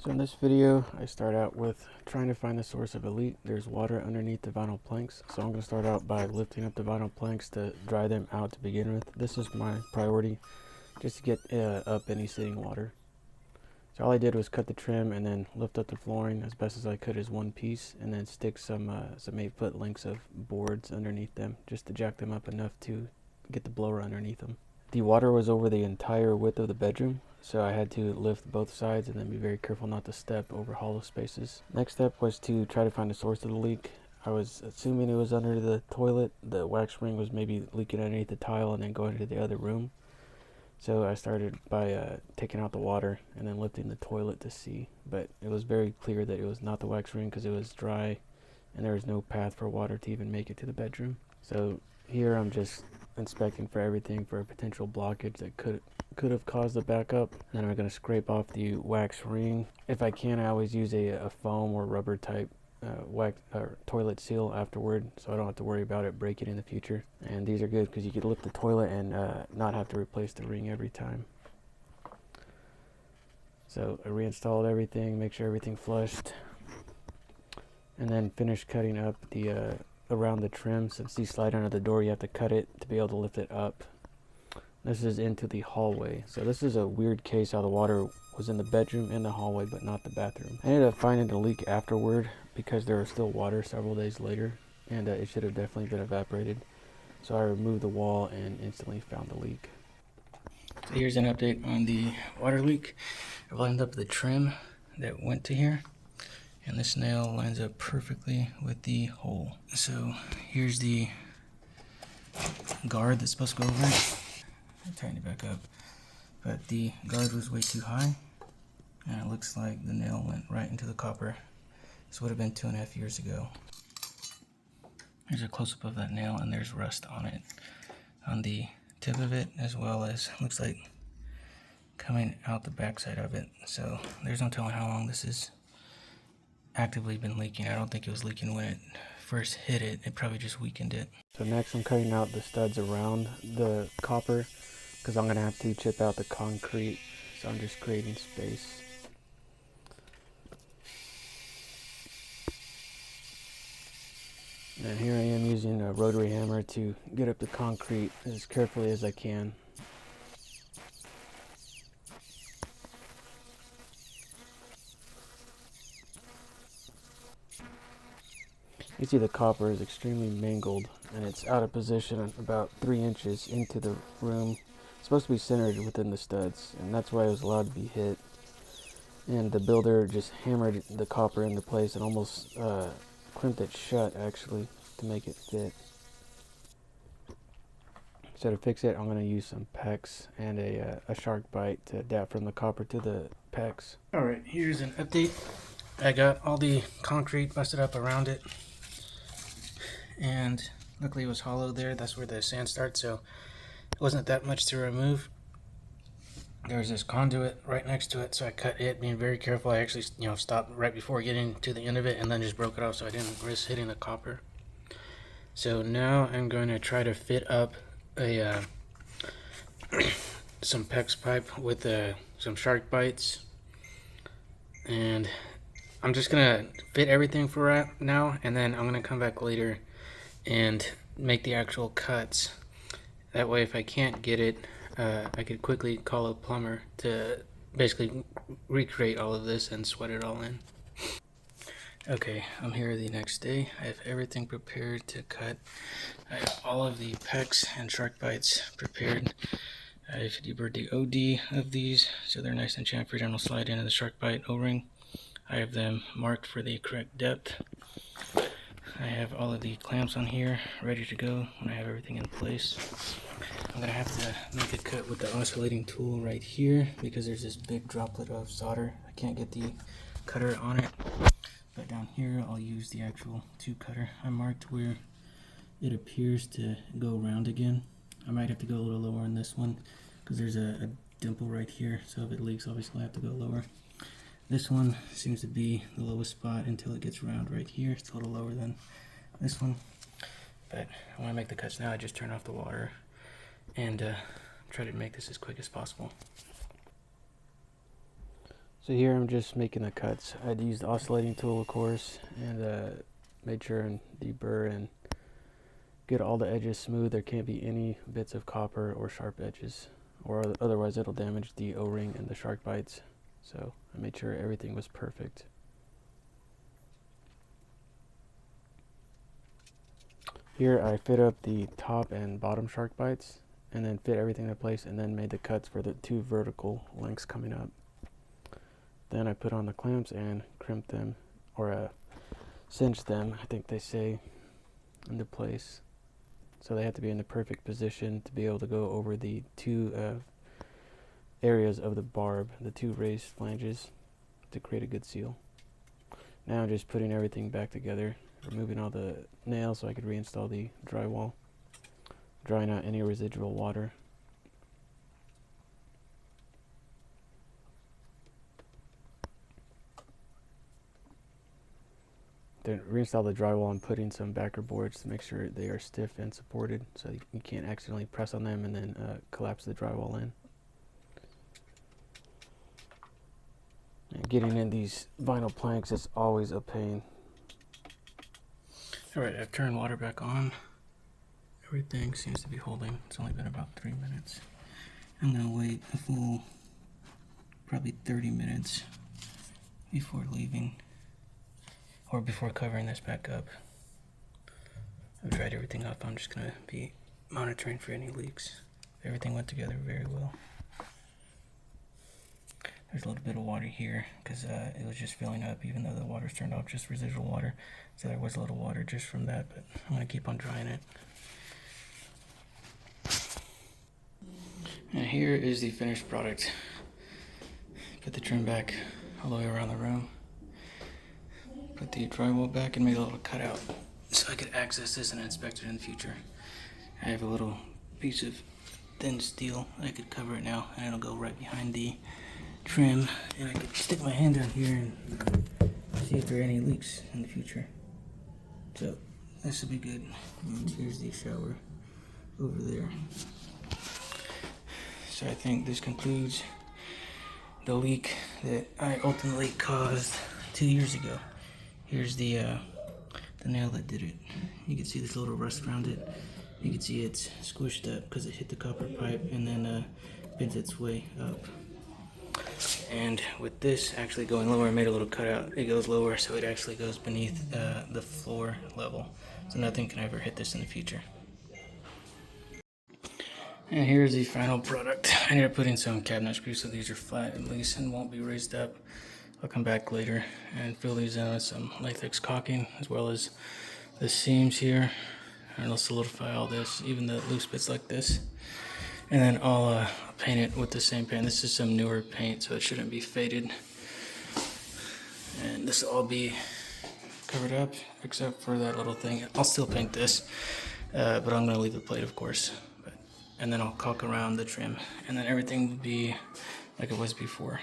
So in this video, I start out with trying to find the source of a leak. There's water underneath the vinyl planks, so I'm going to start out by lifting up the vinyl planks to dry them out to begin with. This is my priority, just to get up any sitting water. So all I did was cut the trim and then lift up the flooring as best as I could as one piece, and then stick some 8-foot lengths of boards underneath them, just to jack them up enough to get the blower underneath them. The water was over the entire width of the bedroom, so I had to lift both sides and then be very careful not to step over hollow spaces. Next step was to try to find the source of the leak. I was assuming it was under the toilet. The wax ring was maybe leaking underneath the tile and then going to the other room. So I started by taking out the water and then lifting the toilet to see. But it was very clear that it was not the wax ring because it was dry and there was no path for water to even make it to the bedroom. So here I'm just inspecting for everything for a potential blockage that could have caused the backup. Then I'm going to scrape off the wax ring. If I can, I always use a foam or rubber type wax or toilet seal afterward, so I don't have to worry about it breaking in the future. And these are good because you could lift the toilet and not have to replace the ring every time. So I reinstalled everything, make sure everything flushed, and then finished cutting up the around the trim. Since these slide under the door, you have to cut it to be able to lift it up. This is into the hallway. So this is a weird case how the water was in the bedroom and the hallway but not the bathroom. I ended up finding the leak afterward because there was still water several days later, and it should have definitely been evaporated. So I removed the wall and instantly found the leak. So here's an update on the water leak. I've lined up the trim that went to here, and this nail lines up perfectly with the hole. So here's the guard that's supposed to go over it. I'll tighten it back up. But the guard was way too high, and it looks like the nail went right into the copper. This would have been 2.5 years ago. Here's a close-up of that nail, and there's rust on it, on the tip of it, as well as looks like coming out the backside of it. So there's no telling how long this has actively been leaking. I don't think it was leaking when it first hit it. It probably just weakened it. So next I'm cutting out the studs around the copper because I'm going to have to chip out the concrete. So I'm just creating space. And here I am using a rotary hammer to get up the concrete as carefully as I can. You see the copper is extremely mangled and it's out of position about 3 inches into the room. It's supposed to be centered within the studs, and that's why it was allowed to be hit. And the builder just hammered the copper into place and almost crimped it shut actually to make it fit. So to fix it, I'm going to use some PEX and a shark bite to adapt from the copper to the PEX. Alright, here's an update. I got all the concrete busted up around it, and luckily it was hollow there. That's where the sand starts, so it wasn't that much to remove. There was this conduit right next to it, so I cut it, being very careful. I actually stopped right before getting to the end of it and then just broke it off so I didn't risk hitting the copper. So now I'm going to try to fit up a some PEX pipe with some shark bites, and I'm just gonna fit everything for right now, and then I'm gonna come back later and make the actual cuts. That way if I can't get it, I could quickly call a plumber to basically recreate all of this and sweat it all in. Okay, I'm here the next day. I have everything prepared to cut. I have all of the PEX and shark bites prepared. I've deburred the OD of these so they're nice and chamfered and will slide into the shark bite O-ring. I have them marked for the correct depth. I have all of the clamps on here ready to go when I have everything in place. I'm going to have to make a cut with the oscillating tool right here because there's this big droplet of solder. I can't get the cutter on it. But down here I'll use the actual tube cutter. I marked where it appears to go around again. I might have to go a little lower on this one because there's a dimple right here, so if it leaks obviously I have to go lower. This one seems to be the lowest spot until it gets round right here. It's a little lower than this one. But I want to make the cuts now. I just turn off the water and try to make this as quick as possible. So here I'm just making the cuts. I'd used the oscillating tool, of course, and made sure and deburr and get all the edges smooth. There can't be any bits of copper or sharp edges, or otherwise it'll damage the O-ring and the shark bites. So I made sure everything was perfect. Here I fit up the top and bottom shark bites, and then fit everything in place, and then made the cuts for the 2 vertical lengths coming up. Then I put on the clamps and crimped them, or cinched them, I think they say, into place. So they have to be in the perfect position to be able to go over the 2 areas of the barb, the 2 raised flanges, to create a good seal. Now I'm just putting everything back together, removing all the nails so I could reinstall the drywall, drying out any residual water. Then reinstall the drywall and put in some backer boards to make sure they are stiff and supported, so you can't accidentally press on them and then collapse the drywall in. And getting in these vinyl planks is always a pain. Alright, I've turned water back on. Everything seems to be holding. It's only been about 3 minutes. I'm going to wait a full probably 30 minutes before leaving, or before covering this back up. I've dried everything up. I'm just going to be monitoring for any leaks. Everything went together very well. There's a little bit of water here because it was just filling up, even though the water's turned off, just residual water. So there was a little water just from that, but I'm going to keep on drying it. And here is the finished product. Put the trim back all the way around the room. Put the drywall back and made a little cutout so I could access this and inspect it in the future. I have a little piece of thin steel. I could cover it now, and it'll go right behind the trim, and I could stick my hand down here and see if there are any leaks in the future. So this will be good. And here's the shower over there. So I think this concludes the leak that I ultimately caused 2 years ago. Here's the nail that did it. You can see this little rust around it. You can see it's squished up because it hit the copper pipe and then bent its way up. And with this actually going lower, I made a little cutout. It goes lower, so it actually goes beneath the floor level. So nothing can ever hit this in the future. And here's the final product. I ended up putting some cabinet screws so these are flat at least and won't be raised up. I'll come back later and fill these in with some latex caulking, as well as the seams here. And I'll solidify all this, even the loose bits like this. And then I'll paint it with the same paint. This is some newer paint, so it shouldn't be faded. And this will all be covered up, except for that little thing. I'll still paint this, but I'm gonna leave the plate, of course. And then I'll caulk around the trim, and then everything will be like it was before.